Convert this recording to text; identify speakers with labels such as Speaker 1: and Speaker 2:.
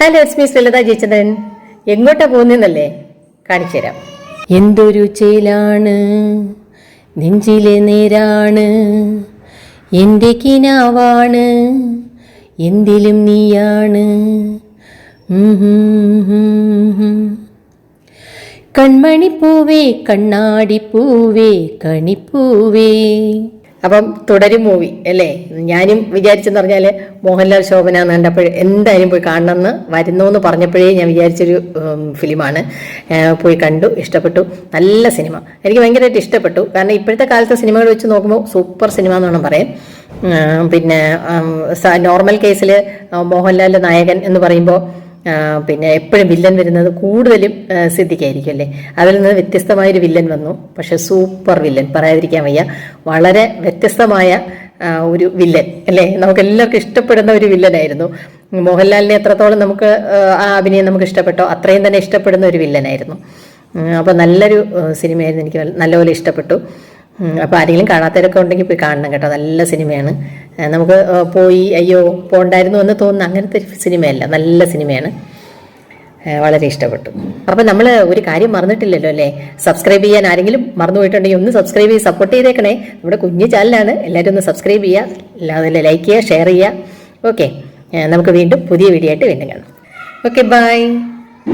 Speaker 1: Hello, it's me ലളിത ജയചന്ദ്രൻ. എങ്ങോട്ടാ പോകുന്നല്ലേ കാണിച്ചു തരാം. എന്തൊരു ചേലാണ് നെഞ്ചിലെ നേരാണ്, എൻ്റെ കിനാവാണ് എന്തിലും നീയാണ്. കൺമണിപ്പൂവേ കണ്ണാടിപ്പൂവേ കണിപ്പൂവേ. അപ്പം തുടരും മൂവി അല്ലേ. ഞാനും വിചാരിച്ചെന്ന് പറഞ്ഞാൽ മോഹൻലാൽ ശോഭന എന്ന് കണ്ടപ്പോൾ എന്തായാലും പോയി കാണണമെന്ന് വരുന്നു എന്ന് പറഞ്ഞപ്പോഴേ ഞാൻ വിചാരിച്ചൊരു ഫിലിമാണ്. പോയി കണ്ടു, ഇഷ്ടപ്പെട്ടു. നല്ല സിനിമ, എനിക്ക് ഭയങ്കരമായിട്ട് ഇഷ്ടപ്പെട്ടു. കാരണം ഇപ്പോഴത്തെ കാലത്തെ സിനിമകൾ വെച്ച് നോക്കുമ്പോൾ സൂപ്പർ സിനിമ എന്ന് വേണം പറയാൻ. പിന്നെ നോർമൽ കേസിൽ മോഹൻലാൽ നായകൻ എന്ന് പറയുമ്പോൾ പിന്നെ എപ്പോഴും വില്ലൻ വരുന്നത് കൂടുതലും സിദ്ദിഖായിരിക്കും അല്ലേ. അതിൽ നിന്ന് വ്യത്യസ്തമായൊരു വില്ലൻ വന്നു, പക്ഷെ സൂപ്പർ വില്ലൻ, പറയാതിരിക്കാൻ വയ്യ. വളരെ വ്യത്യസ്തമായ ഒരു വില്ലൻ അല്ലേ, നമുക്ക് എല്ലാവർക്കും ഇഷ്ടപ്പെടുന്ന ഒരു വില്ലനായിരുന്നു. മോഹൻലാലിനെ എത്രത്തോളം നമുക്ക് ആ അഭിനയം നമുക്ക് ഇഷ്ടപ്പെട്ടോ അത്രയും തന്നെ ഇഷ്ടപ്പെടുന്ന ഒരു വില്ലനായിരുന്നു. അപ്പോൾ നല്ലൊരു സിനിമയായിരുന്നു, എനിക്ക് നല്ലപോലെ ഇഷ്ടപ്പെട്ടു. അപ്പോൾ ആരെങ്കിലും കാണാത്തവരൊക്കെ ഉണ്ടെങ്കിൽ പോയി കാണണം കേട്ടോ, നല്ല സിനിമയാണ്. നമുക്ക് പോയി അയ്യോ പോണ്ടായിരുന്നു എന്ന് തോന്നുന്ന അങ്ങനത്തെ ഒരു സിനിമയല്ല, നല്ല സിനിമയാണ്, വളരെ ഇഷ്ടപ്പെട്ടു. അപ്പം നമ്മൾ ഒരു കാര്യം മറന്നിട്ടില്ലല്ലോ അല്ലേ, സബ്സ്ക്രൈബ് ചെയ്യാൻ ആരെങ്കിലും മറന്നു പോയിട്ടുണ്ടെങ്കിൽ ഒന്ന് സബ്സ്ക്രൈബ് ചെയ്ത് സപ്പോർട്ട് ചെയ്തേക്കണേ. നമ്മുടെ കുഞ്ഞു ചാനലാണ്, എല്ലാവരും ഒന്ന് സബ്സ്ക്രൈബ് ചെയ്യുക, അതിൽ ലൈക്ക് ചെയ്യുക, ഷെയർ ചെയ്യുക. ഓക്കെ, നമുക്ക് വീണ്ടും പുതിയ വീഡിയോ ആയിട്ട് വീണ്ടും കാണാം. Okay, by.